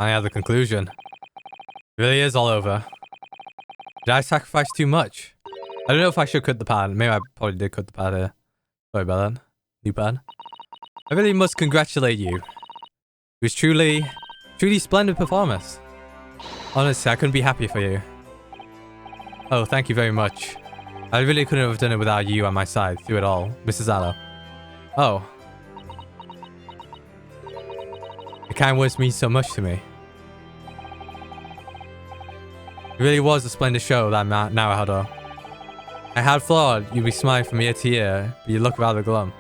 I have the conclusion. It really is all over. Did I sacrifice too much? I don't know if I should cut the pad. Maybe I probably did cut the pad here. Sorry about that. New pad. I really must congratulate you. It was truly splendid performance. Honestly, I couldn't be happier for you. Oh, thank you very much. I really couldn't have done it without you on my side through it all, Mrs. Allo. Oh. The kind words mean so much to me. It really was a splendid show that now, Hado. I had thought you'd be smiling from ear to ear, but you look rather glum.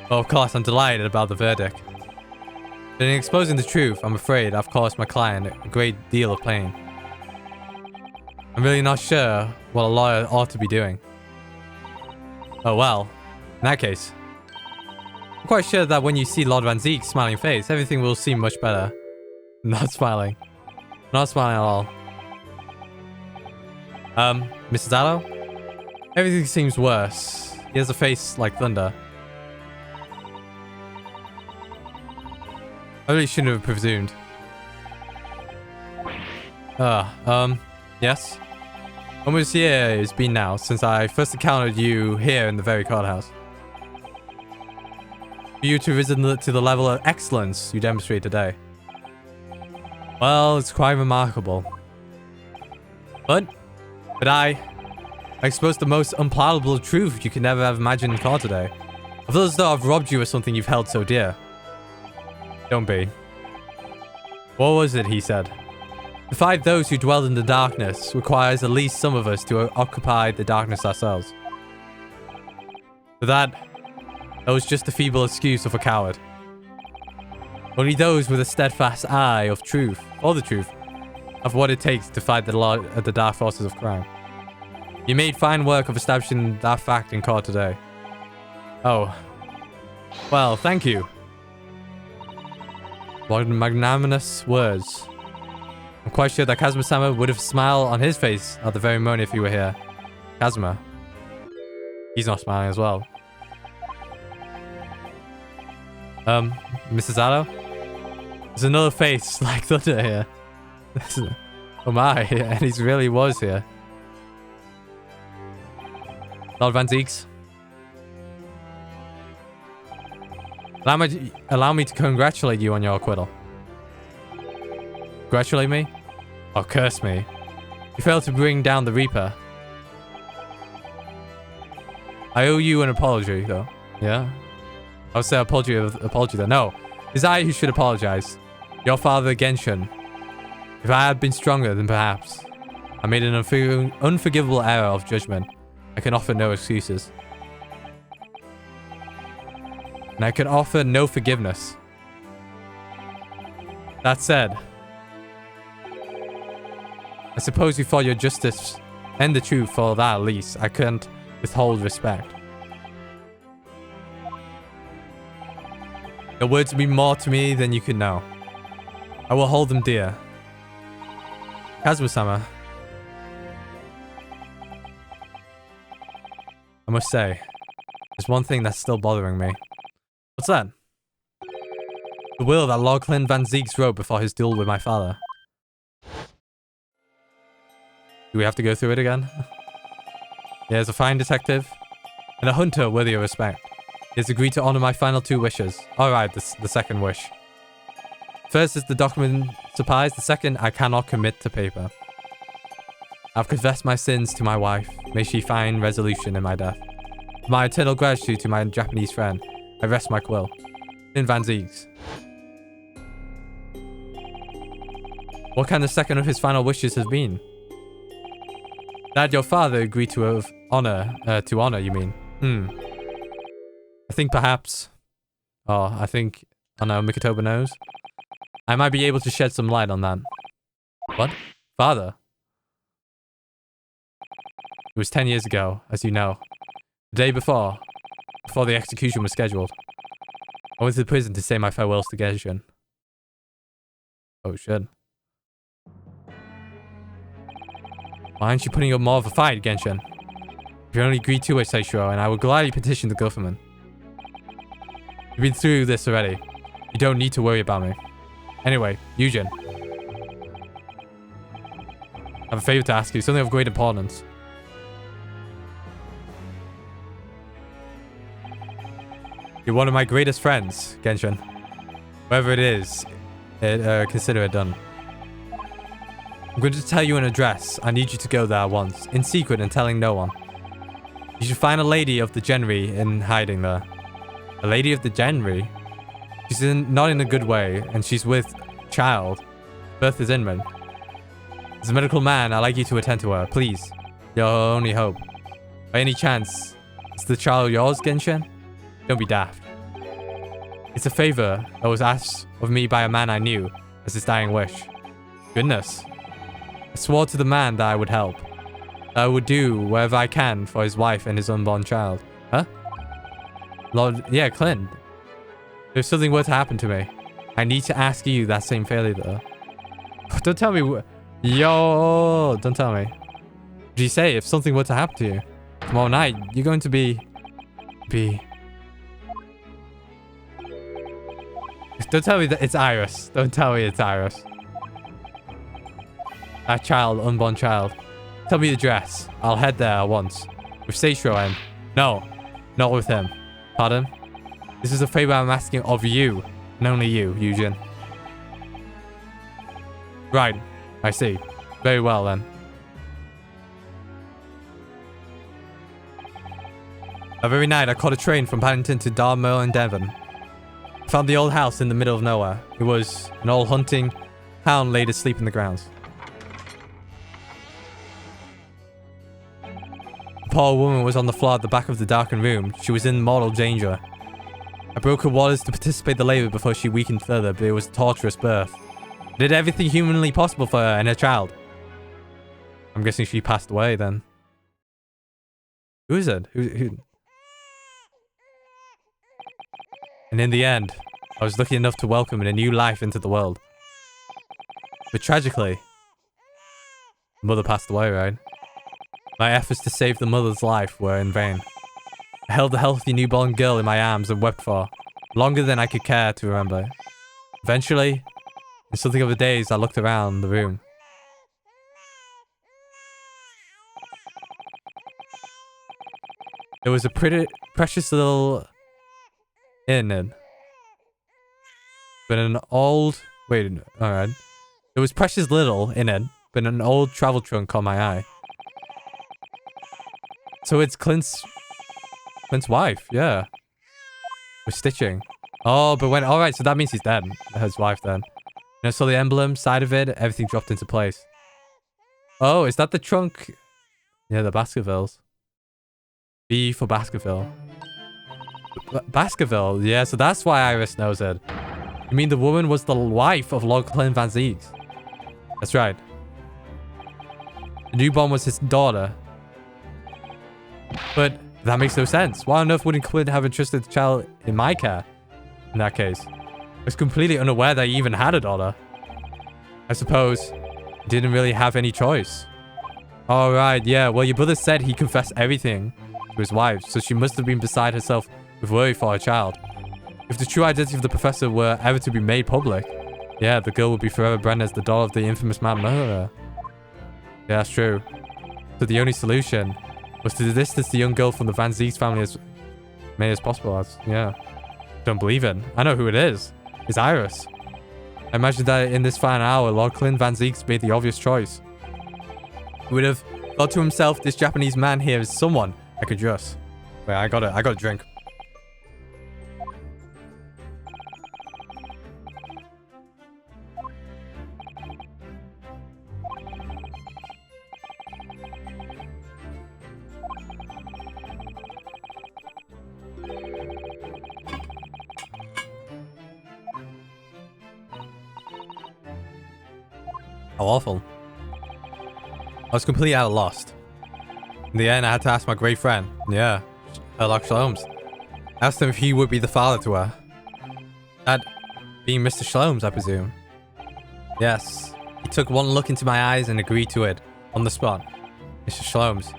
Well, of course, I'm delighted about the verdict. But in exposing the truth, I'm afraid I've caused my client a great deal of pain. I'm really not sure what a lawyer ought to be doing. Oh well, in that case. I'm quite sure that when you see Lord Van Zeke's smiling face, everything will seem much better. Not smiling. Not smiling at all. Mrs. Allo? Everything seems worse. He has a face like thunder. I really shouldn't have presumed. Yes? Almost a year it's been now since I first encountered you here in the very courthouse. For you to risen to the level of excellence you demonstrate today. Well, it's quite remarkable. But I exposed the most unpalatable truth you could never have imagined in court today. I feel as though I've robbed you of something you've held so dear. Don't be. What was it he said? To fight those who dwell in the darkness requires at least some of us to occupy the darkness ourselves. For that was just a feeble excuse of a coward. Only those with a steadfast eye of truth, or the truth, of what it takes to fight the dark forces of crime. You made fine work of establishing that fact in court today. Oh. Well, thank you. What magnanimous words. I'm quite sure that Kazuma-sama would have a smile on his face at the very moment if he were here. Kazuma. He's not smiling as well. Mrs. Allo? There's another face like thunder here. Oh my, and he really was here. Lord Van Zeeks. Allow me to congratulate you on your acquittal. Congratulate me? Or curse me? You failed to bring down the Reaper. I owe you an apology, though. Yeah? I would say apology though. No. It's I who should apologize. Your father, Genshin. If I had been stronger, then perhaps. I made an unforgivable error of judgment. I can offer no excuses. And I can offer no forgiveness. That said, I suppose you for your justice and the truth, for that at least, I couldn't withhold respect. Your words mean more to me than you can know. I will hold them dear. Kazuma-sama. I must say, there's one thing that's still bothering me. What's that? The will that Lord Clint Van Zeeks wrote before his duel with my father. Do we have to go through it again? He is a fine detective and a hunter worthy of respect. He has agreed to honor my final two wishes. Alright, the second wish. First is the document supplies. The second, I cannot commit to paper. I've confessed my sins to my wife. May she find resolution in my death. For my eternal gratitude to my Japanese friend, I rest my quill. In Van Zeeks. What can the second of his final wishes have been? That your father agreed to honor, you mean? I think perhaps... Oh, I think... Oh no, Mikotoba knows. I might be able to shed some light on that. What? Father? It was 10 years ago, as you know. The day before the execution was scheduled. I went to the prison to say my farewells to Genshin. Oh shit. Why aren't you putting up more of a fight, Genshin? If you only agreed to it, Seishiro, and I would gladly petition the government. You've been through this already. You don't need to worry about me. Anyway, Eugen. I have a favor to ask you, something of great importance. You're one of my greatest friends, Genshin. Whatever it is, consider it done. I'm going to tell you an address. I need you to go there once, in secret and telling no one. You should find a lady of the Genri in hiding there. A lady of the Genri? She's not in a good way, and she's with child. Birth is inman. As a medical man, I'd like you to attend to her, please. Your only hope. By any chance, is the child yours, Genshin? Don't be daft. It's a favor that was asked of me by a man I knew as his dying wish. Goodness. I swore to the man that I would help. That I would do whatever I can for his wife and his unborn child. Huh? Lord, yeah, Clint. There's something were to happen to me. I need to ask you that same favor though. Don't tell me. Yo, don't tell me. What did you say? If something were to happen to you tomorrow night, you're going to be. Don't tell me that it's Iris. Don't tell me it's Iris. That child, unborn child. Tell me the address. I'll head there at once. With Seishiro and... No, not with him. Pardon? This is a favor I'm asking of you. And only you, Eugen. Right. I see. Very well then. That very night I caught a train from Paddington to Dartmoor in Devon. I found the old house in the middle of nowhere. It was an old hunting hound laid asleep in the grounds. A poor woman was on the floor at the back of the darkened room. She was in mortal danger. I broke her waters to participate in the labor before she weakened further, but it was a torturous birth. I did everything humanly possible for her and her child. I'm guessing she passed away then. Who is it? Who? And in the end, I was lucky enough to welcome a new life into the world. But tragically, the mother passed away, right? My efforts to save the mother's life were in vain. I held the healthy newborn girl in my arms and wept for her, longer than I could care to remember. Eventually, in something of the days, I looked around the room. There was a pretty, precious little inn in. But an old... Wait, alright. There was precious little in it, but an old travel trunk caught my eye. So it's Clint's wife, yeah. With stitching. Oh, but when... Alright, so that means he's dead. His wife then. And I saw the emblem side of it, everything dropped into place. Oh, is that the trunk? Yeah, the Baskervilles. B for Baskerville. Baskerville, yeah, so that's why Iris knows it. You mean the woman was the wife of Lord Clint Van Zieks? That's right. The newborn was his daughter. But that makes no sense. Why on earth wouldn't Clint have entrusted the child in my care? In that case, I was completely unaware that he even had a daughter. I suppose he didn't really have any choice. Alright, yeah, well your brother said he confessed everything to his wife, so she must have been beside herself with worry for her child. If the true identity of the professor were ever to be made public, yeah, the girl would be forever branded as the daughter of the infamous mad murderer. Yeah, that's true. So the only solution was to distance the young girl from the Van Zieks family as many as possible. Yeah. Don't believe it. I know who it is. It's Iris. I imagine that in this final hour, Lord Clint Van Zieks made the obvious choice. He would have thought to himself, this Japanese man here is someone I could trust. Wait, I got a drink. How awful. I was completely at a loss. In the end, I had to ask my great friend. Yeah, Sherlock Sholmes. I asked him if he would be the father to her. That being Mr. Sholmes, I presume. Yes. He took one look into my eyes and agreed to it. On the spot. Mr. Sholmes.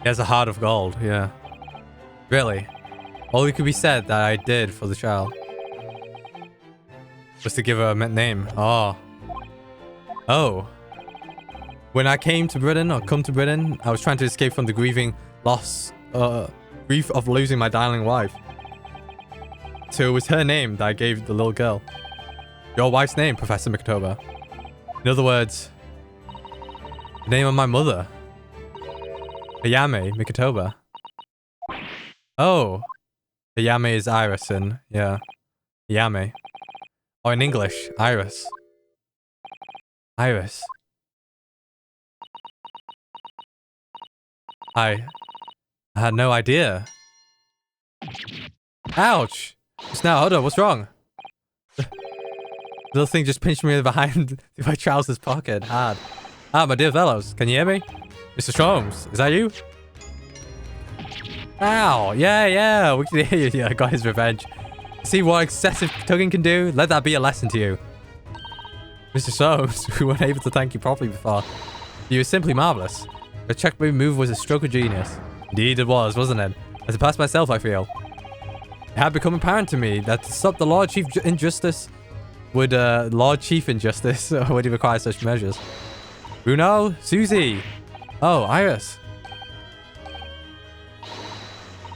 He has a heart of gold, yeah. Really. All it could be said that I did for the child. Was to give her a name. Oh. Oh. When I came to Britain, or come to Britain, I was trying to escape from the grief of losing my darling wife. So it was her name that I gave the little girl. Your wife's name, Professor McTober. In other words, the name of my mother. Hayame Mikitoba. Oh. Hayame is Iris in, yeah. Hayame. Or in English, Iris. Iris. I had no idea. Ouch! Just now, hold on, what's wrong? Little thing just pinched me behind my trousers pocket, hard. Ah, my dear fellows, can you hear me? Mr. Sholmes, is that you? Ow, yeah, we can hear you. Yeah, I got his revenge. See what excessive tugging can do? Let that be a lesson to you. Mr. Sholmes, we weren't able to thank you properly before. You were simply marvelous. The checkmate move was a stroke of genius. Indeed it was, wasn't it? As a past myself, I feel. It had become apparent to me that to stop the Lord Chief Injustice would require such measures. Bruno, Susie. Oh, Iris.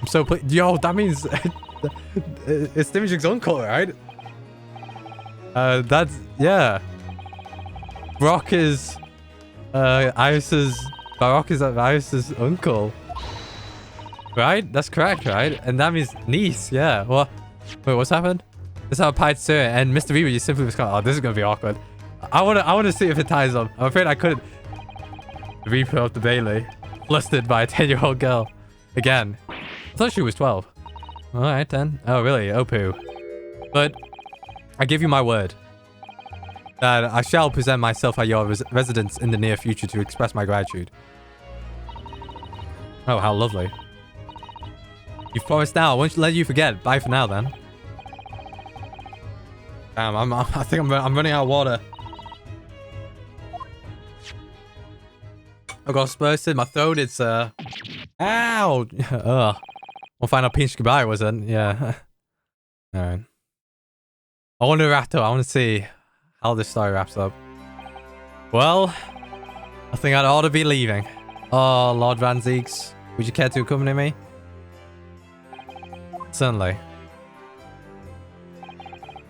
I'm so pleased. Yo, that means it's Dimjig's uncle, right? That's, yeah. Brock is Iris's uncle. Right? That's correct, right? And that means niece, yeah. What? Wait, what's happened? This is how Pied Sir and Mr. Reaver, you simply was oh, this is gonna be awkward. I wanna see if it ties up. I'm afraid I couldn't. The Reaper of the Bailey. Flustered by a 10-year-old girl. Again. I thought she was 12. Alright then. Oh really? Opu. But I give you my word that I shall present myself at your residence in the near future to express my gratitude. Oh, how lovely. You've promised now. I won't let you forget. Bye for now, then. Damn, I think I'm running out of water. I got spurs in my throat. It's ow. Ugh. We'll find out pinch goodbye wasn't. Yeah. All right. I want to wrap up. I want to see how this story wraps up. Well, I think I'd ought to be leaving. Oh, Lord Van Zeeks, would you care to accompany me? Certainly.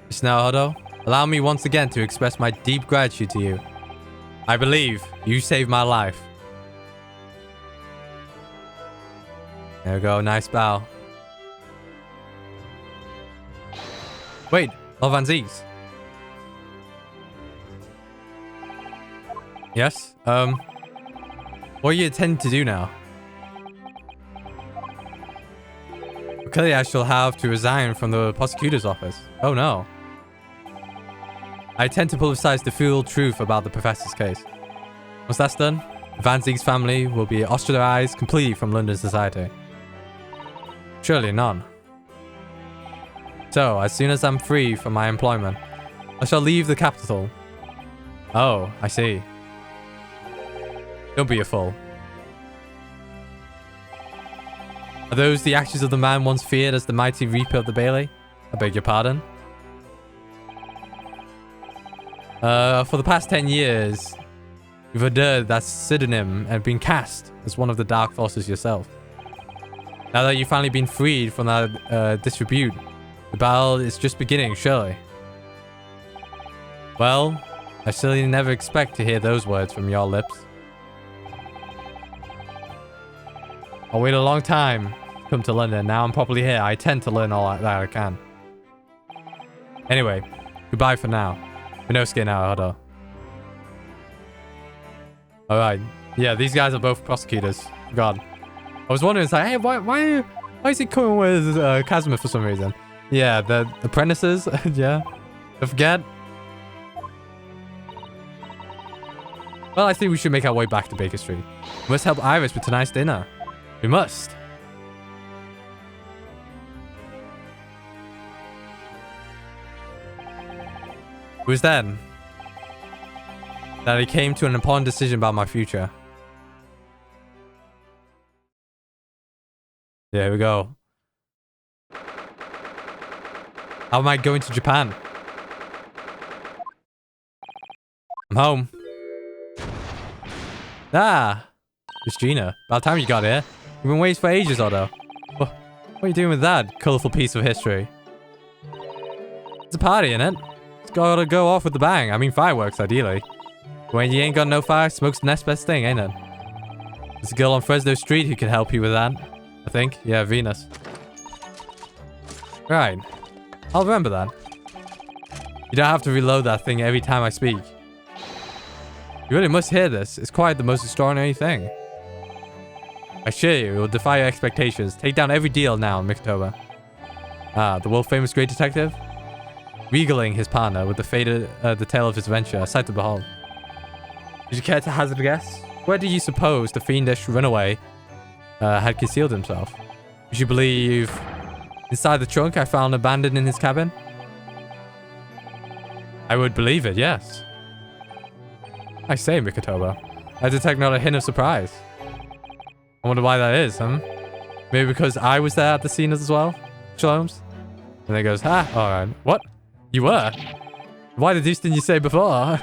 Just now, Hodo, allow me once again to express my deep gratitude to you. I believe you saved my life. There we go, nice bow. Wait, Lord Van Zeeks. Yes? What are you intending to do now? Clearly I shall have to resign from the prosecutor's office. Oh no. I intend to publicize the full truth about the professor's case. Once that's done, Van Zeek's family will be ostracized completely from London society. Surely none. So, as soon as I'm free from my employment, I shall leave the capital. Oh, I see. Don't be a fool. Are those the actions of the man once feared as the mighty Reaper of the Bailey? I beg your pardon? For the past 10 years, you've endured that pseudonym and been cast as one of the dark forces yourself. Now that you've finally been freed from that disrepute, the battle is just beginning, surely. Well, I certainly never expect to hear those words from your lips. I waited a long time to come to London. Now I'm properly here. I tend to learn all that I can. Anyway, goodbye for now. Minosuke now, Hodo. Alright. Yeah, these guys are both prosecutors. God. I was wondering, it's like, hey, why is he coming with Kazuma for some reason? Yeah, the apprentices. Yeah. Don't forget. Well, I think we should make our way back to Baker Street. We must help Iris with tonight's dinner. We must. It was then that I came to an important decision about my future. There we go. How am I going to Japan? I'm home. Ah, it's Gina. About time you got here. You've been waiting for ages, Otto. What are you doing with that colourful piece of history? It's a party, innit? It's gotta go off with the bang. I mean, fireworks, ideally. When you ain't got no fire, smoke's the next best thing, ain't it? There's a girl on Fresno Street who can help you with that. I think. Yeah, Venus. Right. I'll remember that. You don't have to reload that thing every time I speak. You really must hear this. It's quite the most extraordinary thing. I assure you, it will defy your expectations. Take down every deal now, Mikotoba. Ah, the world-famous great detective? Regaling his partner with the tale of his adventure, a sight to behold. Would you care to hazard a guess? Where do you suppose the fiendish runaway had concealed himself? Would you believe inside the trunk I found abandoned in his cabin? I would believe it, yes. I say, Mikotoba, I detect not a hint of surprise. I wonder why that is, huh? Maybe because I was there at the scene as well? Shalom's? And then he goes, alright. What? You were? Why the deuce didn't you say before?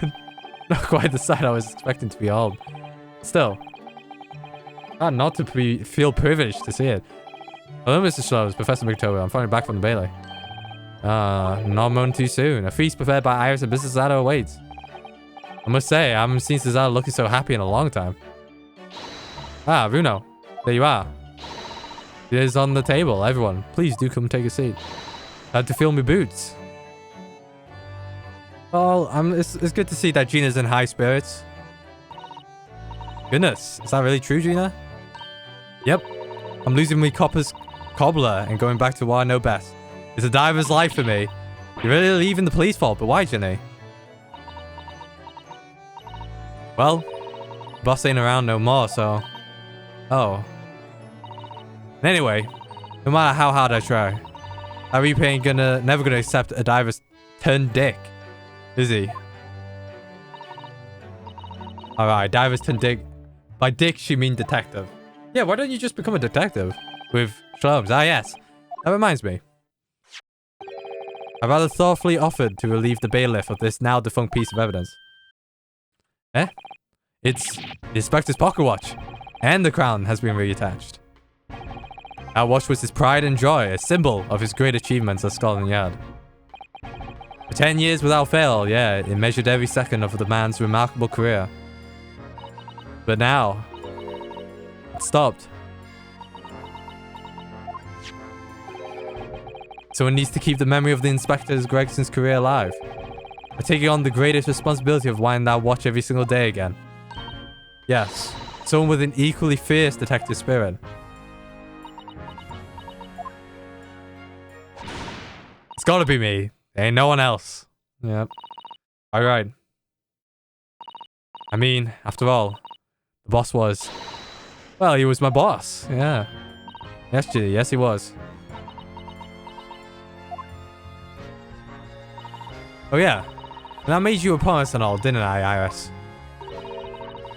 Not quite the sight I was expecting to behold. Still. Not to feel privileged to see it. Hello, Mr. Shalom's, Professor Mikotoba. I'm finally back from the Bailey. Not a moment too soon. A feast prepared by Iris and Mrs. Zato awaits. I must say, I haven't seen Cesaro looking so happy in a long time. Bruno. There you are. It is on the table. Everyone, please do come take a seat. I had to feel my boots. Well, it's good to see that Gina's in high spirits. Goodness, is that really true, Gina? Yep. I'm losing my cobbler and going back to what I know best. It's a diver's life for me. You're really leaving the police fault, but why, Ginny? Well, boss ain't around no more, so... Oh. And anyway, no matter how hard I try, Aripe ain't never gonna accept a diver's turned dick, is he? Alright, diver's turned dick. By dick, she mean detective. Yeah, why don't you just become a detective? With Shalom's. Yes. That reminds me. I rather thoughtfully offered to relieve the bailiff of this now defunct piece of evidence. It's the inspector's pocket watch. And the crown has been reattached. Our watch was his pride and joy, a symbol of his great achievements at Scotland Yard. For 10 years without fail, yeah, it measured every second of the man's remarkable career. But now, it stopped. Someone needs to keep the memory of the Inspector Gregson's career alive. By taking on the greatest responsibility of winding that watch every single day again. Yes, someone with an equally fierce detective spirit. It's gotta be me. There ain't no one else. Yep. Alright. I mean, after all, the boss was... Well, he was my boss. Yeah. Yes, G. Yes, he was. Oh, yeah. And I made you a promise and all, didn't I, Iris?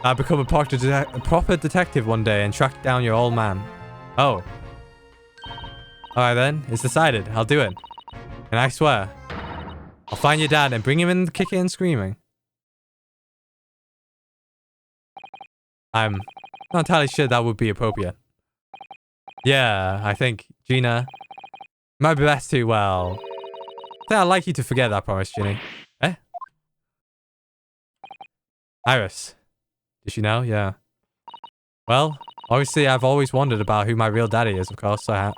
I'd become a proper detective one day and track down your old man. Oh. Alright then, it's decided. I'll do it. And I swear, I'll find your dad and bring him in kicking and screaming. I'm not entirely sure that would be appropriate. Yeah, I think, Gina, might be best to, well... I think I'd like you to forget that promise, Ginny. Iris. Did she know? Yeah. Well, obviously I've always wondered about who my real daddy is, of course I have.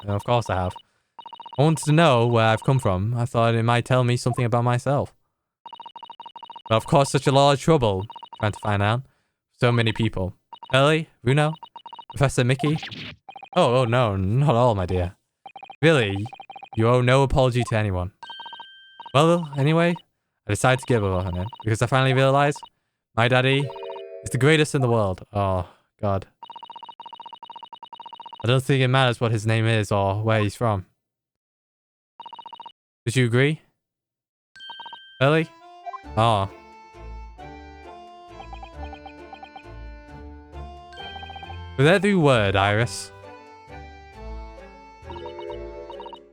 I wanted to know where I've come from. I thought it might tell me something about myself. But of course, such a lot of trouble trying to find out. So many people. Ellie? Bruno? Professor Mickey? Oh no, not all, my dear. Really, you owe no apology to anyone. Well, anyway, I decided to give up on it because I finally realized my daddy is the greatest in the world. Oh, God. I don't think it matters what his name is or where he's from. Did you agree? Ellie? Oh. With every word, Iris.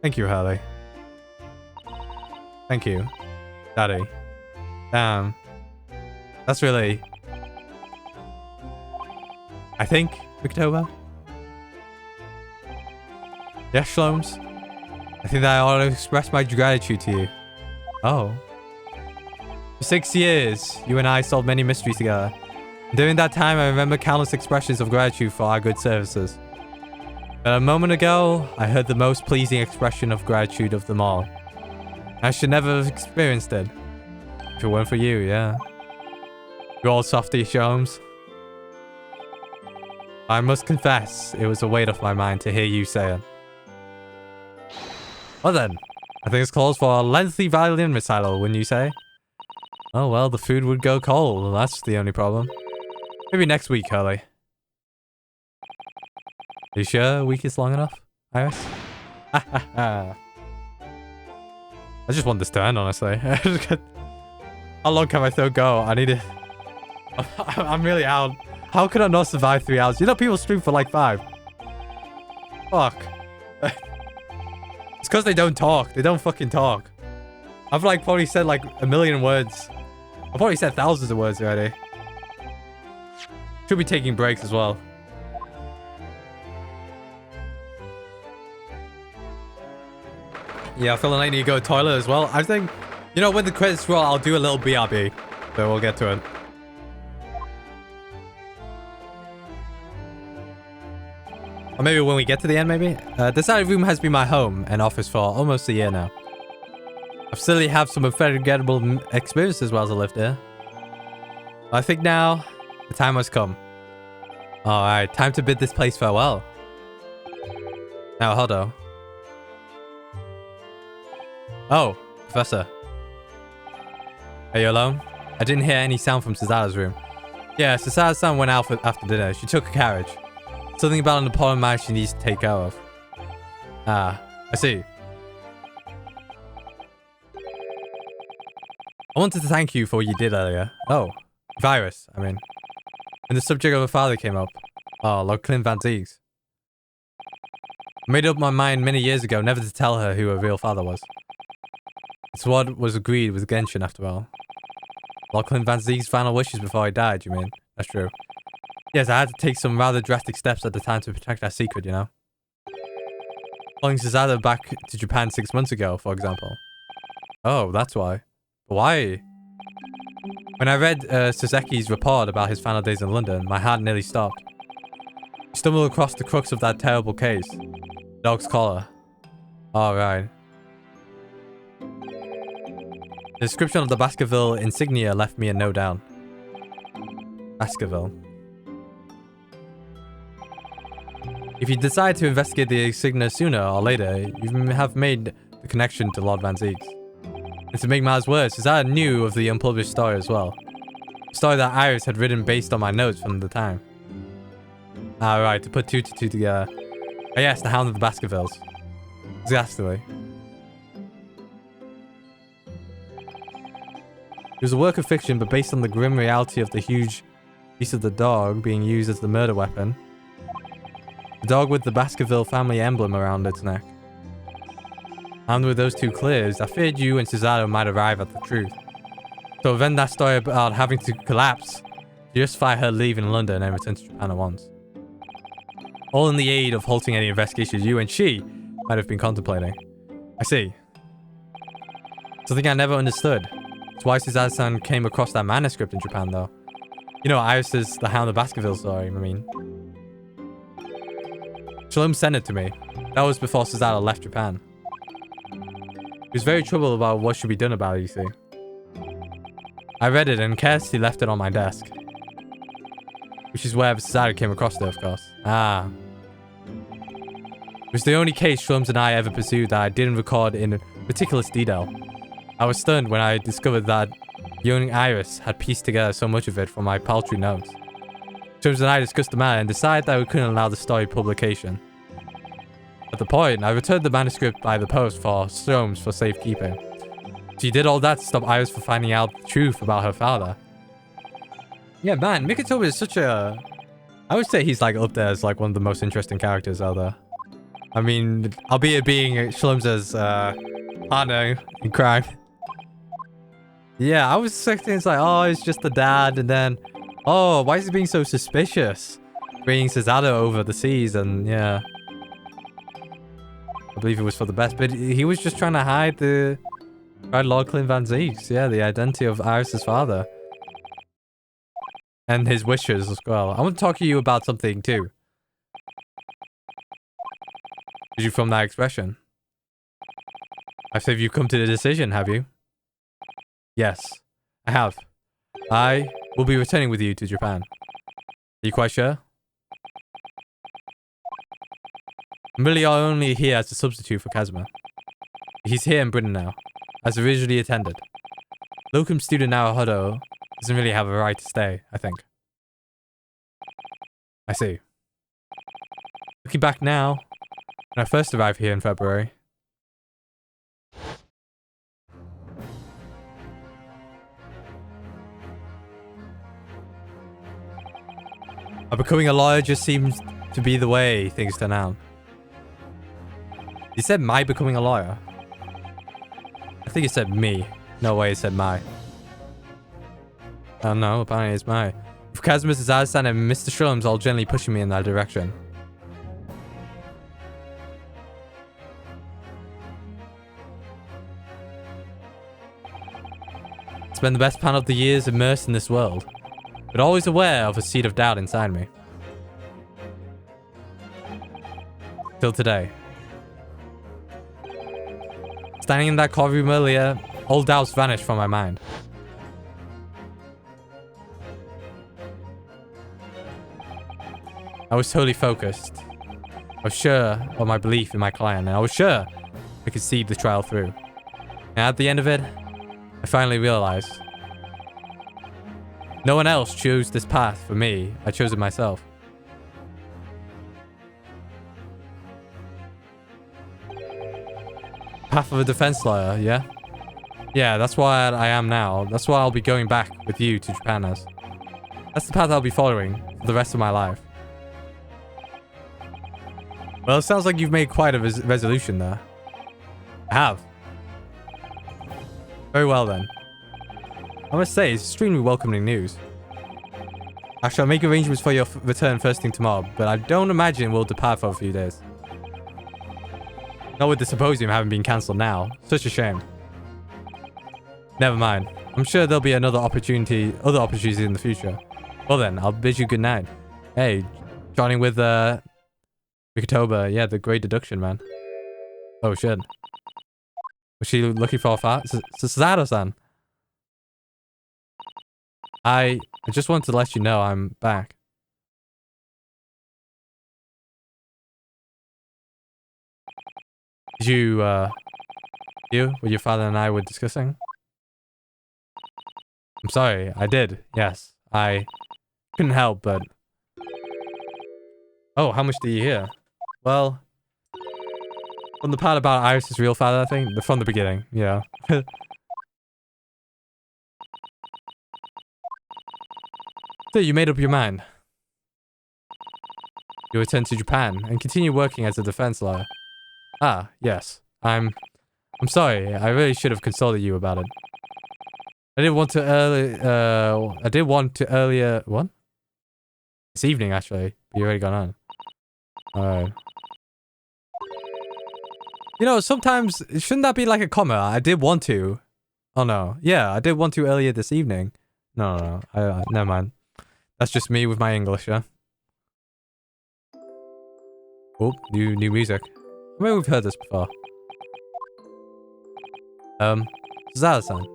Thank you, Hurley. Thank you, Daddy. Damn. That's really... I think, Victober? Yes, Shlomes? I think that I ought to express my gratitude to you. Oh. For 6 years, you and I solved many mysteries together. During that time, I remember countless expressions of gratitude for our good services. But a moment ago, I heard the most pleasing expression of gratitude of them all. I should never have experienced it. If it weren't for you, yeah. You're all softy, Shlomes. I must confess, it was a weight off my mind to hear you say it. Well then, I think it's calls for a lengthy violin recital, wouldn't you say? Oh well, the food would go cold, that's the only problem. Maybe next week, Hurley. Are you sure a week is long enough, Iris? I just want this to end, honestly. How long can my throat go? I need it. I'm really out. How could I not survive 3 hours? You know people stream for like 5. Fuck. It's because they don't talk. They don't fucking talk. I've like probably said like a million words. I've probably said thousands of words already. Should be taking breaks as well. Yeah, I feel like I need to go to the toilet as well. I think, you know, when the credits roll, I'll do a little BRB. So we'll get to it. Or maybe when we get to the end, maybe? This side room has been my home and office for almost a year now. I've certainly had some unforgettable experiences while I lived here. I think now, the time has come. Alright, time to bid this place farewell. Now, hold on. Oh, Professor. Are you alone? I didn't hear any sound from Cesara's room. Yeah, Cesara's son went out after dinner. She took a carriage. Something about an important matter she needs to take care of. Ah, I see. I wanted to thank you for what you did earlier. Oh, virus, I mean. When the subject of her father came up. Oh, Lord Clint Van Ziegs. I made up my mind many years ago never to tell her who her real father was. It's what was agreed with Genshin after all. Lord Clint Van Ziegs' final wishes before he died, you mean? That's true. Yes, I had to take some rather drastic steps at the time to protect that secret, you know? Following Cesaro back to Japan 6 months ago, for example. Oh, that's why. Why? When I read Suzuki's report about his final days in London, my heart nearly stopped. I stumbled across the crux of that terrible case. Dog's collar. Alright. The description of the Baskerville insignia left me in no doubt. Baskerville. If you decide to investigate the insignia sooner or later, you have made the connection to Lord Van Ziegs. And to make matters worse, Cesaro knew of the unpublished story as well. A story that Iris had written based on my notes from the time. Right, to put 2 to 2 together. Oh yes, the Hound of the Baskervilles. Exactly. It was a work of fiction, but based on the grim reality of the huge piece of the dog being used as the murder weapon. The dog with the Baskerville family emblem around its neck. Armed with those 2 clues, I feared you and Cesaro might arrive at the truth. So invent that story about having to collapse to justify her leaving London and return to Japan at once. All in the aid of halting any investigations you and she might have been contemplating. I see. Something I never understood. It's why Cesaro-san came across that manuscript in Japan, though. You know, Iris's The Hound of Baskerville story, I mean. Shalom sent it to me. That was before Cesaro left Japan. He was very troubled about what should be done about it, you see. I read it and carelessly left it on my desk. Which is where Cesaro came across it, of course. Ah. It was the only case Shrums and I ever pursued that I didn't record in meticulous detail. I was stunned when I discovered that young Iris had pieced together so much of it from my paltry notes. Shrums and I discussed the matter and decided that we couldn't allow the story publication. At the point, I returned the manuscript by the post for Shrums for safekeeping. She did all that to stop Iris from finding out the truth about her father. Yeah, man, Mikitobi is such a... I would say he's like up there as like one of the most interesting characters out there. I mean, albeit being Shlum's partner in crime. Yeah, I was expecting it's like, oh, it's just the dad, and then, oh, why is he being so suspicious? Bringing Cesaro over the seas, and yeah. I believe it was for the best, but he was just trying to hide Lord Clint Van Zeeks, yeah, the identity of Iris's father. And his wishes as well. I want to talk to you about something too. Did you from that expression? I said you've come to the decision, have you? Yes, I have. I will be returning with you to Japan. Are you quite sure? I'm really only here as a substitute for Kazuma. He's here in Britain now, as originally intended. Locum student Naruhodo doesn't really have a right to stay, I think. I see. Looking back now, when I first arrived here in February. Becoming a lawyer just seems to be the way things turn out. You said my becoming a lawyer? I think it said me. No way it said my. Oh no, apparently it's my. If Kazuma's is Azan and Mr. Shrum's all gently pushing me in that direction. Spent the best part of the years immersed in this world, but always aware of a seed of doubt inside me. Till today. Standing in that coffee room earlier, all doubts vanished from my mind. I was totally focused. I was sure of my belief in my client, and I was sure I could see the trial through. And at the end of it, I finally realized no one else chose this path for me. I chose it myself. Path of a defense lawyer, yeah? Yeah, that's why I am now. That's why I'll be going back with you to Japan as. That's the path I'll be following for the rest of my life. Well, it sounds like you've made quite a resolution there. I have. Very well then. I must say, it's extremely welcoming news. I shall make arrangements for your return first thing tomorrow, but I don't imagine we'll depart for a few days. Not with the symposium having been cancelled now. Such a shame. Never mind. I'm sure there'll be other opportunities in the future. Well then, I'll bid you good night. Hey, joining with Rikitoba, yeah, the great deduction, man. Oh shit. Was she looking for a fat? Cesaro-san. I just wanted to let you know I'm back. Did you, what your father and I were discussing? I'm sorry, I did, yes. I couldn't help, but... Oh, how much do you hear? Well... From the part about Iris's real father, I think? From the beginning, yeah. So, you made up your mind. You return to Japan and continue working as a defense lawyer. Ah, yes. I'm sorry. I really should have consulted you about it. I did want to earlier... What? This evening, actually. But you already gone on. Alright. You know, sometimes... Shouldn't that be like a comma? I did want to. Oh, no. Yeah, I did want to earlier this evening. No. Never mind. That's just me with my English, yeah? Oh, new music. Maybe we've heard this before. Cesaro-san.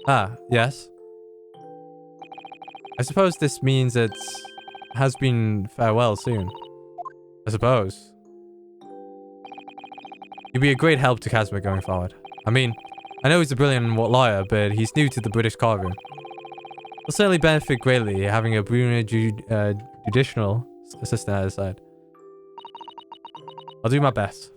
Ah, yes. I suppose this means it has been farewell soon. I suppose. You'd be a great help to Kazuma going forward. I mean, I know he's a brilliant lawyer, but he's new to the British courtroom. He'll certainly benefit greatly having a brilliant judicial assistant at his side. I'll do my best.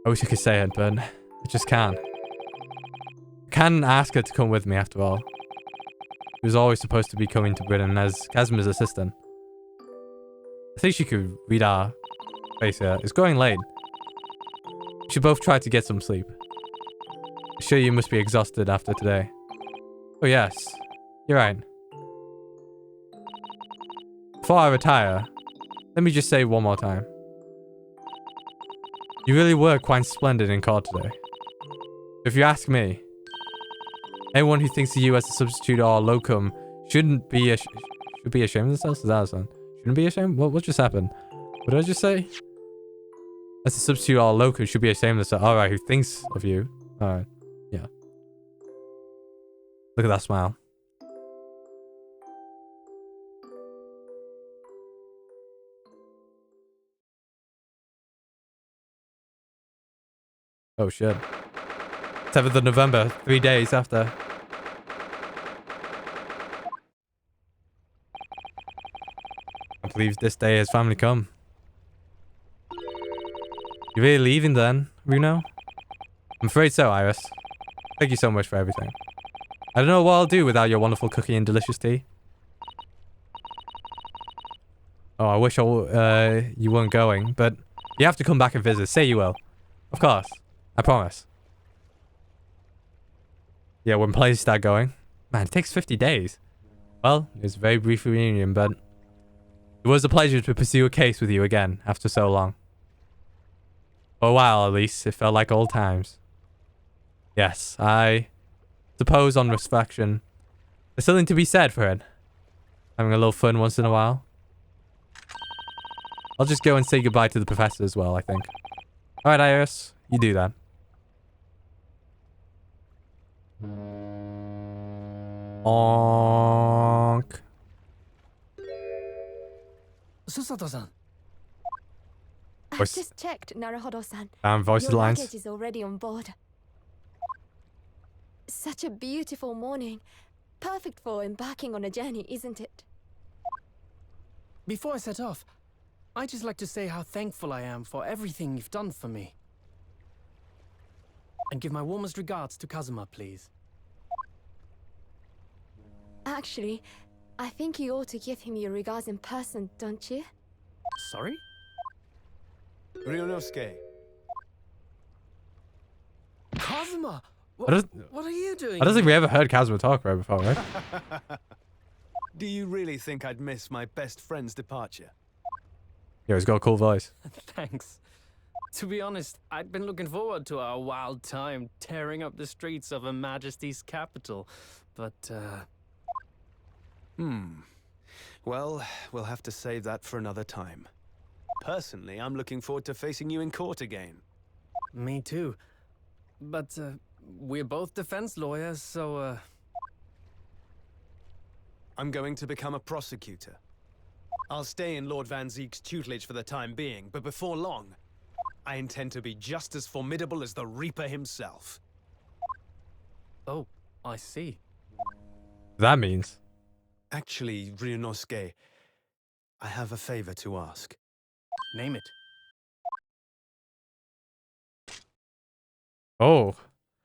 I wish I could say it, but I just can't. I can't ask her to come with me after all. She was always supposed to be coming to Britain as Kazuma's assistant. I think she could read our face here. It's going late. We should both try to get some sleep. sure you must be exhausted after today. Oh yes, you're right. Before I retire, let me just say one more time. You really were quite splendid in court today. If you ask me, anyone who thinks of you as a substitute or a locum should be ashamed of themselves. Is that a son? Shouldn't be ashamed? What just happened? What did I just say? As a substitute or a locum should be ashamed of themselves. Alright, who thinks of you? Alright, yeah. Look at that smile. Oh shit. 7th of November, 3 days after. I believe this day has finally come. You really leaving then, Runo? I'm afraid so, Iris. Thank you so much for everything. I don't know what I'll do without your wonderful cooking and delicious tea. Oh, I wish you weren't going, but you have to come back and visit. Say you will. Of course. I promise. Yeah, when plays start going. Man, it takes 50 days. Well, it was a very brief reunion, but it was a pleasure to pursue a case with you again after so long. For a while, at least, it felt like old times. Yes, I suppose on reflection, there's something to be said for it. Having a little fun once in a while. I'll just go and say goodbye to the professor as well, I think. Alright, Iris, you do that. Onk. Susato-san. I've just checked, Naruhodo-san. Voice Your lines. luggage is already on board. Such a beautiful morning. Perfect for embarking on a journey, isn't it? Before I set off, I'd just like to say how thankful I am for everything you've done for me. And give my warmest regards to Kazuma, please. Actually, I think you ought to give him your regards in person, don't you? Sorry? Ryunosuke. Kazuma! What are you doing? I don't think we ever heard Kazuma talk right before, right? Do you really think I'd miss my best friend's departure? Yeah, he's got a cool voice. Thanks. To be honest, I'd been looking forward to our wild time tearing up the streets of Her Majesty's capital, but, Well, we'll have to save that for another time. Personally, I'm looking forward to facing you in court again. Me too. But, we're both defense lawyers, so, I'm going to become a prosecutor. I'll stay in Lord Van Zeek's tutelage for the time being, but before long, I intend to be just as formidable as the Reaper himself. Oh, I see. That means. Actually, Ryunosuke, I have a favor to ask. Name it. Oh.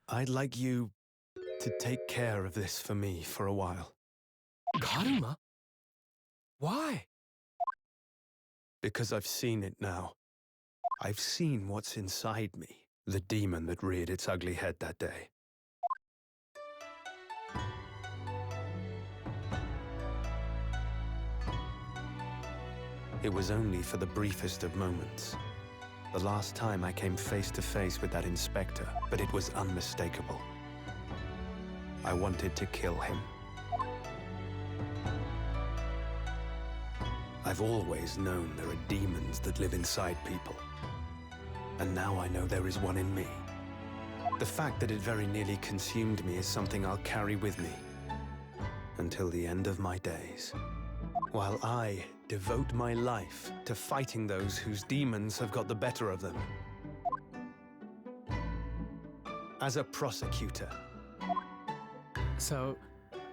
I'd like you to take care of this for me for a while. Karuma? Why? Because I've seen it now. I've seen what's inside me, the demon that reared its ugly head that day. It was only for the briefest of moments. The last time I came face to face with that inspector, but it was unmistakable. I wanted to kill him. I've always known there are demons that live inside people. And now I know there is one in me. The fact that it very nearly consumed me is something I'll carry with me until the end of my days. While I devote my life to fighting those whose demons have got the better of them. As a prosecutor. So,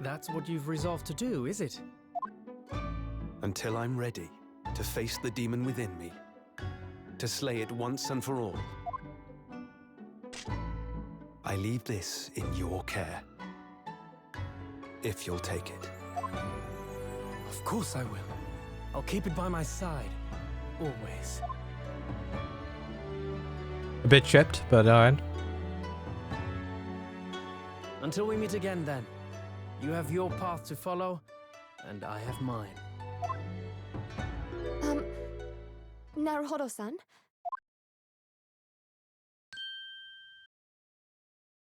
that's what you've resolved to do, is it? Until I'm ready to face the demon within me. To slay it once and for all. I leave this in your care. If you'll take it. Of course I will. I'll keep it by my side. Always. A bit chipped, but alright. Until we meet again, then. You have your path to follow, and I have mine. Naruhodo-san?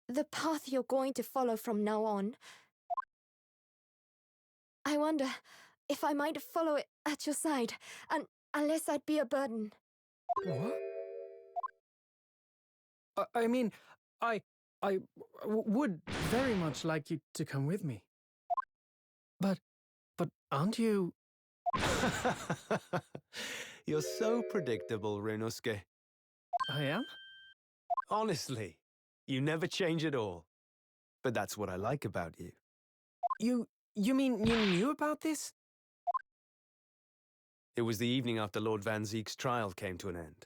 The path you're going to follow from now on, I wonder if I might follow it at your side, and unless I'd be a burden. What? I mean, I would very much like you to come with me. But aren't you... You're so predictable, Ryunosuke. I am? Honestly, you never change at all. But that's what I like about you. You mean you knew about this? It was the evening after Lord Van Zeek's trial came to an end.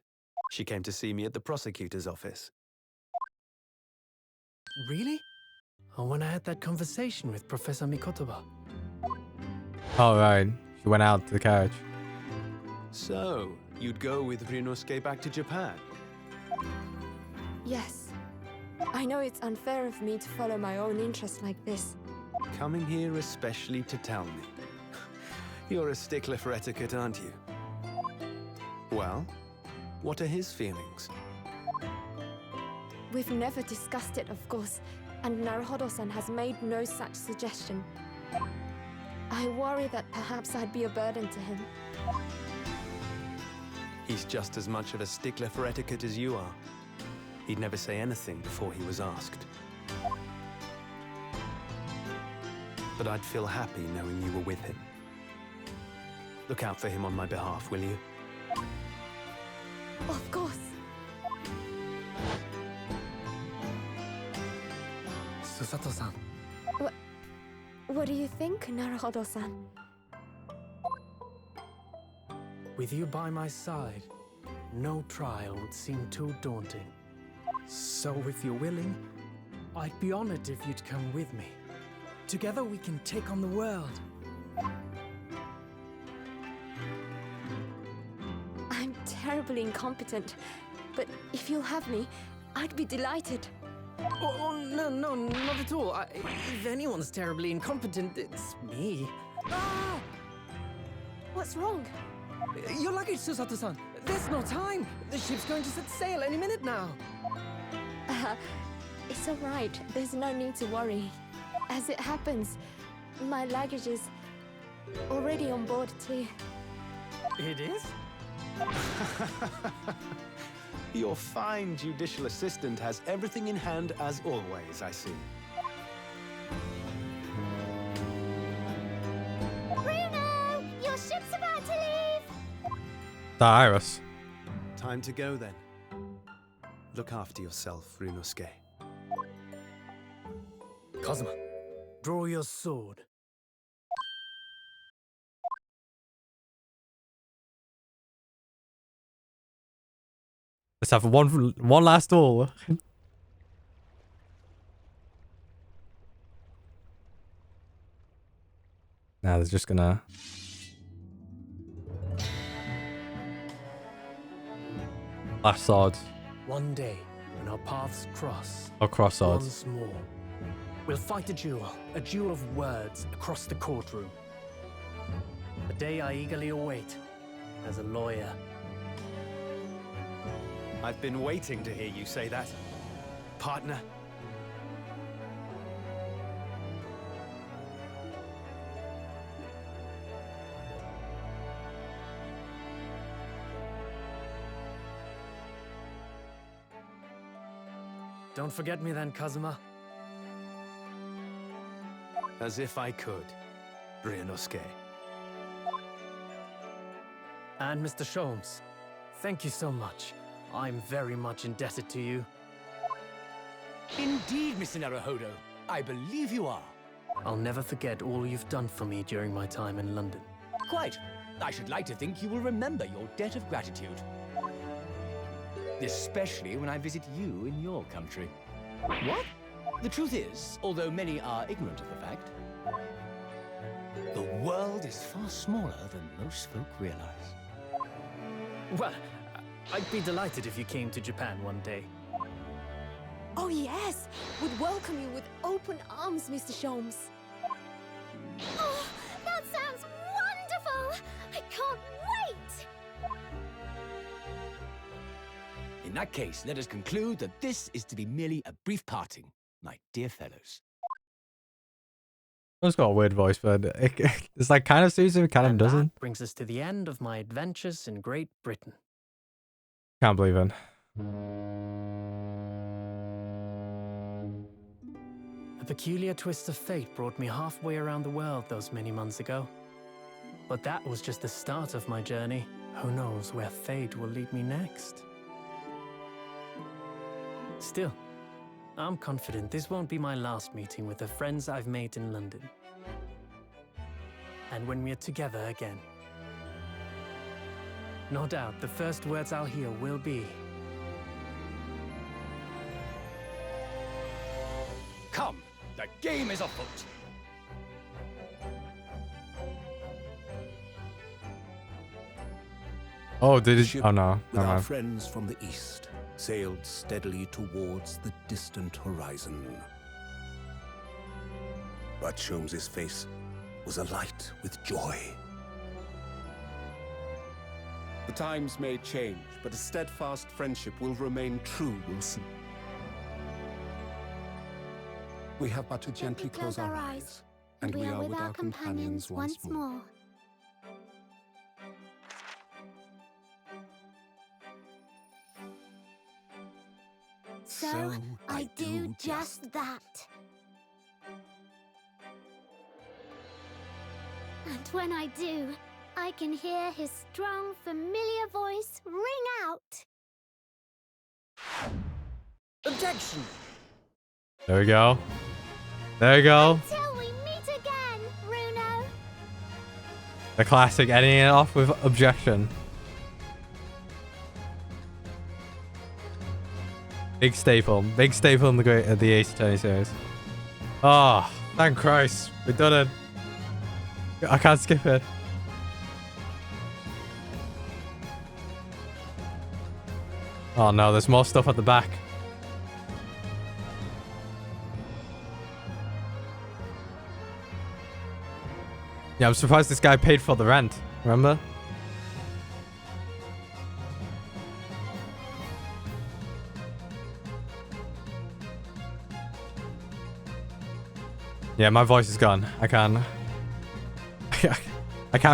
She came to see me at the prosecutor's office. Really? Oh, when I had that conversation with Professor Mikotoba. Oh, right. She went out to the carriage. So, you'd go with Ryunosuke back to Japan? Yes. I know it's unfair of me to follow my own interests like this. Coming here especially to tell me. You're a stickler for etiquette, aren't you? Well, what are his feelings? We've never discussed it, of course, and Naruhodo-san has made no such suggestion. I worry that perhaps I'd be a burden to him. He's just as much of a stickler for etiquette as you are. He'd never say anything before he was asked. But I'd feel happy knowing you were with him. Look out for him on my behalf, will you? Of course. Susato-san. What do you think, Naruhodo-san? With you by my side, no trial would seem too daunting. So if you're willing, I'd be honored if you'd come with me. Together we can take on the world. I'm terribly incompetent, but if you'll have me, I'd be delighted. Oh, no, not at all. If anyone's terribly incompetent, it's me. Ah! What's wrong? Your luggage, Susato-san. There's no time. The ship's going to set sail any minute now. It's all right. There's no need to worry. As it happens, my luggage is already on board too. It is? Your fine judicial assistant has everything in hand as always, I see. Bruno! Your ship's about to leave! The Iris. Time to go then. Look after yourself, Ryunosuke. Kazuma, draw your sword. Let's have one last duel. Now they're just gonna... Last swords. One day, when our paths cross, Or cross swords. once more, we'll fight a duel of words across the courtroom. A day I eagerly await as a lawyer. I've been waiting to hear you say that, partner. Don't forget me then, Kazuma. As if I could, Ryunosuke. And Mr. Sholmes, thank you so much. I'm very much indebted to you. Indeed, Mr. Naruhodo. I believe you are. I'll never forget all you've done for me during my time in London. Quite. I should like to think you will remember your debt of gratitude. Especially when I visit you in your country. What? The truth is, although many are ignorant of the fact, the world is far smaller than most folk realize. Well, I'd be delighted if you came to Japan one day. Oh yes, would welcome you with open arms, Mr. Sholmes. Oh, that sounds wonderful! I can't wait! In that case, let us conclude that this is to be merely a brief parting, my dear fellows. It's got a weird voice, but it's like kind of suits him, kind of And doesn't. that brings us to the end of my adventures in Great Britain. Can't believe it. A peculiar twist of fate brought me halfway around the world those many months ago. But that was just the start of my journey. Who knows where fate will lead me next? Still, I'm confident this won't be my last meeting with the friends I've made in London. And when we're together again, no doubt the first words I'll hear will be, Come, the game is afoot. Oh, did it? Ship Oh no, with never our mind. friends from the east sailed steadily towards the distant horizon. But Sholmes's face was alight with joy. The times may change, but a steadfast friendship will remain true, Wilson. We have but to gently close our eyes, and we are with our companions once more. So, I do just that. And when I do, I can hear his strong, familiar voice ring out. objection! There we go. There you go. Till we meet again, Bruno. The classic, ending it off with objection. Big staple in the Ace Attorney series. Oh, thank Christ, we've done it. I can't skip it. Oh no, there's more stuff at the back. Yeah, I'm surprised this guy paid for the rent. Remember? Yeah, my voice is gone. I can't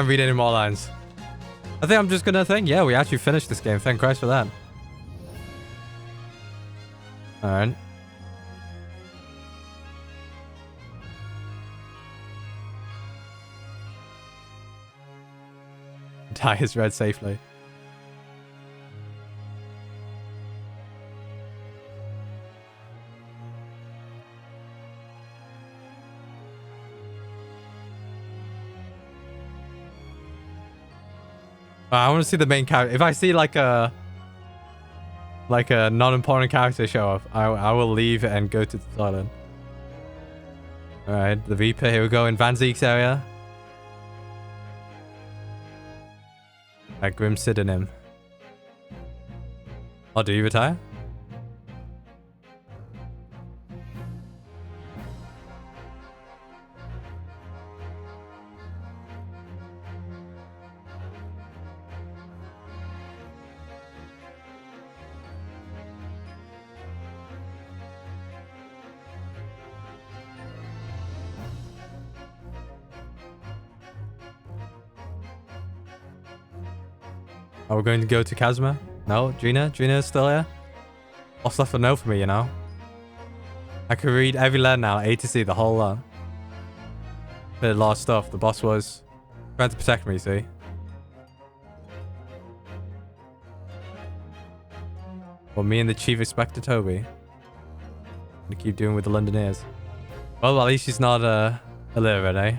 read any more lines. I think I'm just gonna think, yeah, we actually finished this game. Thank Christ for that. Alright. Tie his red safely. I want to see the main character. If I see like a non-important character show up, I will leave and go to the toilet. Alright, the Reaper, here we go in Van Zeek's area. That grim pseudonym. Oh, do you retire? Are we going to go to Kazuma? No? Gina? Gina is still here? Lost left a note for me, you know? I could read every letter now, A to C, the whole lot. Did a lot of stuff. The boss was trying to protect me, see? Well, me and the Chief Inspector Toby. Gonna keep doing with the Londoners. Well, at least she's not illiterate, eh?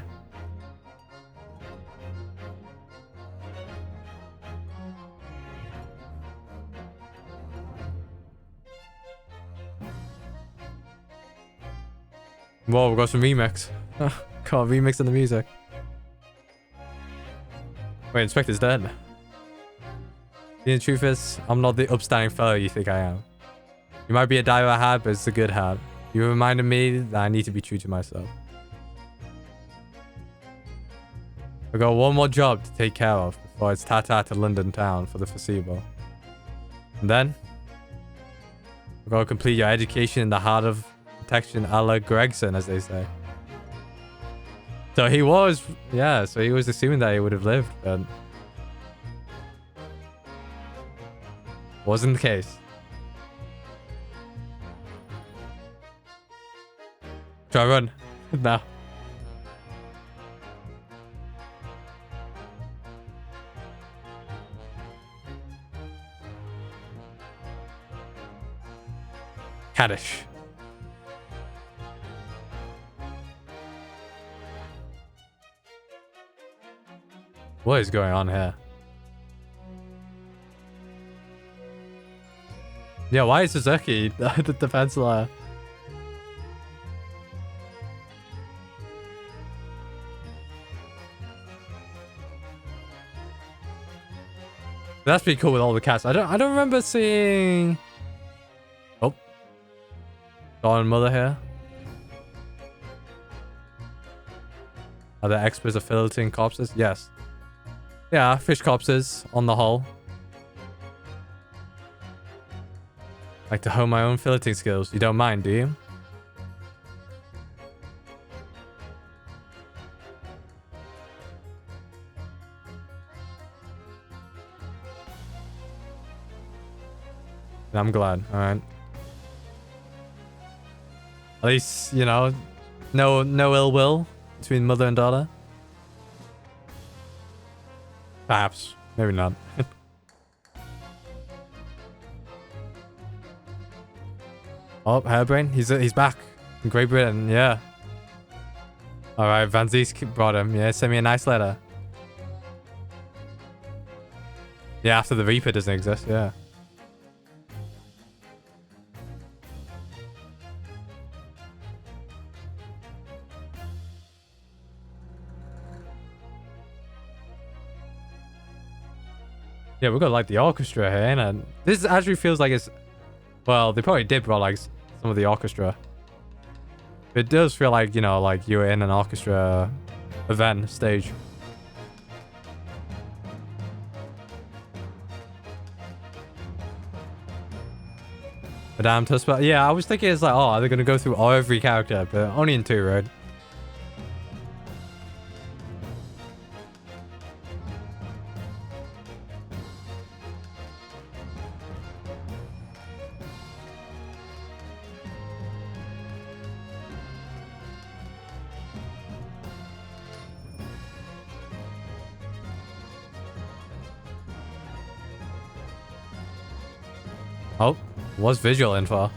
Whoa, we've got some remix. God, remix on the music. Wait, Inspector's dead. The truth is, I'm not the upstanding fellow you think I am. You might be a diver hat, but it's a good hat. You reminded me that I need to be true to myself. I've got one more job to take care of before it's ta-ta to London town for the foreseeable. And then, I've got to complete your education in the heart of protection a la Gregson, as they say. So he was, yeah, so he was assuming that he would have lived, but wasn't the case. Try run. No. Kaddish. What is going on here? Yeah, why is Suzuki the defense lawyer? That's pretty cool with all the cats. I don't remember seeing. Oh, Dawn and Mother here. Are there experts of filleting corpses? Yes. Yeah, fish corpses on the whole. Like to hone my own filleting skills. You don't mind, do you? I'm glad. All right. At least, you know, no ill will between mother and daughter. Perhaps. Maybe not. Oh, Hairbrain. He's back in Great Britain. Yeah. All right. Van Zeesk brought him. Yeah. Send me a nice letter. Yeah. After the Reaper doesn't exist. Yeah. Yeah, we've got like the orchestra here, ain't it? This actually feels like it's... Well, they probably did brought like some of the orchestra. It does feel like, you know, like you're in an orchestra event stage. Madame Tuspa. Yeah, I was thinking it's like, oh, are they going to go through every character? But only in 2, right? Oh, what's visual info?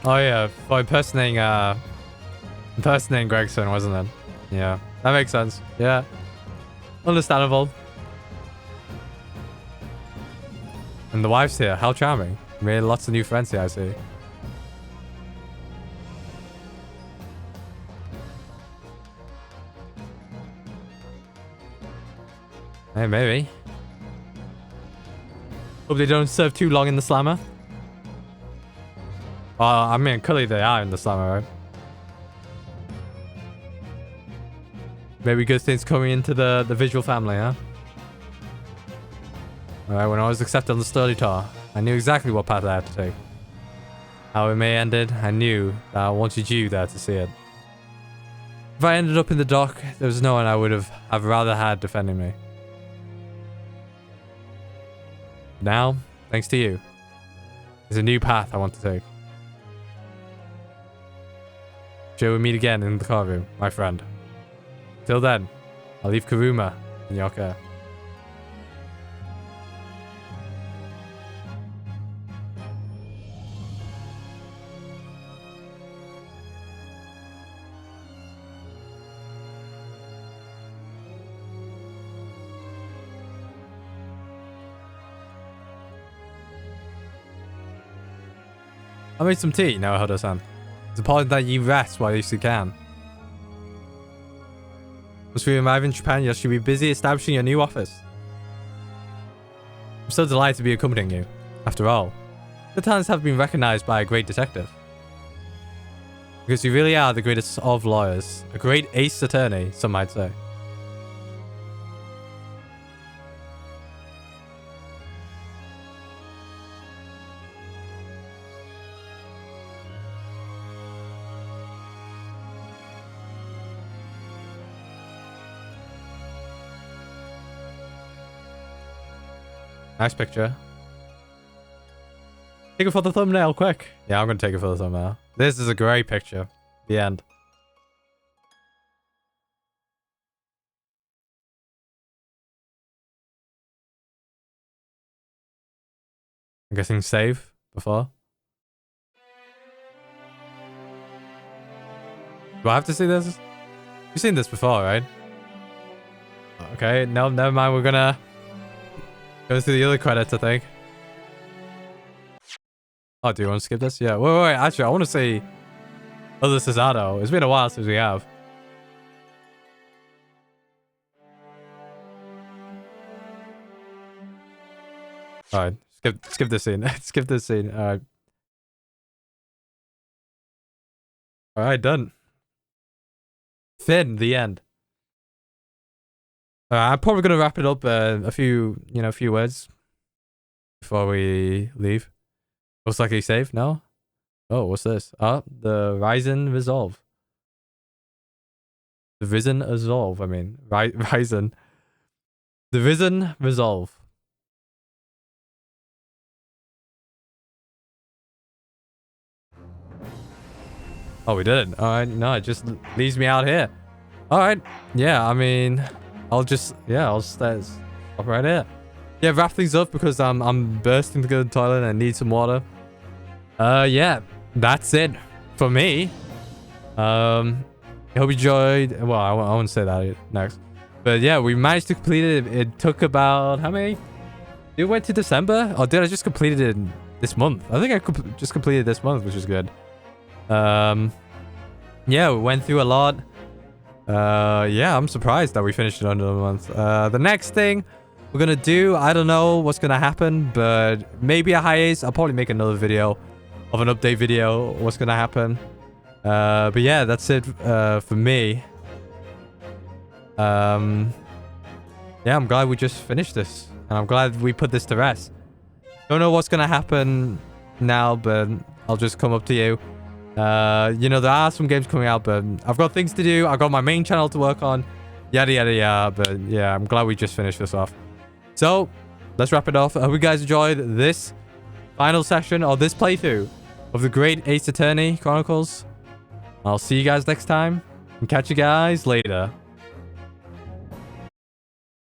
Oh yeah, for impersonating Gregson, wasn't it? Yeah, that makes sense. Yeah, understandable. And the wife's here. How charming. Made lots of new friends here, I see. Hey, maybe. Hope they don't serve too long in the slammer. I mean, clearly they are in the slammer, right? Maybe good things coming into the visual family, huh? Alright, when I was accepted on the study tour, I knew exactly what path I had to take. How it may ended, I knew that I wanted you there to see it. If I ended up in the dock, there was no one I would have rather had defending me. Now, thanks to you, there's a new path I want to take. Sure, we'll meet again in the car room, my friend. Till then, I'll leave Karuma in your care. I made some tea, Naruhodo-san. It's important that you rest while you still can. Once we arrive in Japan, you should be busy establishing your new office. I'm so delighted to be accompanying you. After all, the talents have been recognized by a great detective. Because you really are the greatest of lawyers. A great ace attorney, some might say. Nice picture. Take it for the thumbnail, quick. Yeah, I'm gonna take it for the thumbnail. This is a great picture. The end. I'm guessing save before. Do I have to see this? You've seen this before, right? Okay, no, never mind. We're gonna go through the other credits, I think. Oh, do you want to skip this? Yeah. Wait. Actually, I want to see other Cesaro. It's been a while since we have. Alright. Skip this scene. Skip this scene. Alright. Alright, done. Finn, the end. I'm probably gonna wrap it up a few words before we leave. Most likely save? No? Oh, what's this? Oh, the Ryzen Resolve. The Risen Resolve, I mean. Ryzen. The Risen Resolve. Oh, we did it. Alright, no, it just leaves me out here. Alright. Yeah, I mean, I'll stop right here. Yeah, wrap things up because I'm bursting to go to the toilet and I need some water. Yeah, that's it for me. I hope you enjoyed. Well, I won't say that next. But yeah, we managed to complete it. It took about how many? It went to December? Or did I just complete it this month? I think I just completed this month, which is good. Yeah, we went through a lot. Yeah, I'm surprised that we finished it under a month. The next thing we're gonna do, I don't know what's gonna happen, but maybe a hiatus. I'll probably make another video of an update video, what's gonna happen. But yeah, that's it for me. Yeah, I'm glad we just finished this. And I'm glad we put this to rest. Don't know what's gonna happen now, but I'll just come up to you. You know, there are some games coming out, but I've got things to do. I've got my main channel to work on. Yada, yada, yada. But yeah, I'm glad we just finished this off. So, let's wrap it off. I hope you guys enjoyed this final session, or this playthrough of the Great Ace Attorney Chronicles. I'll see you guys next time, and catch you guys later.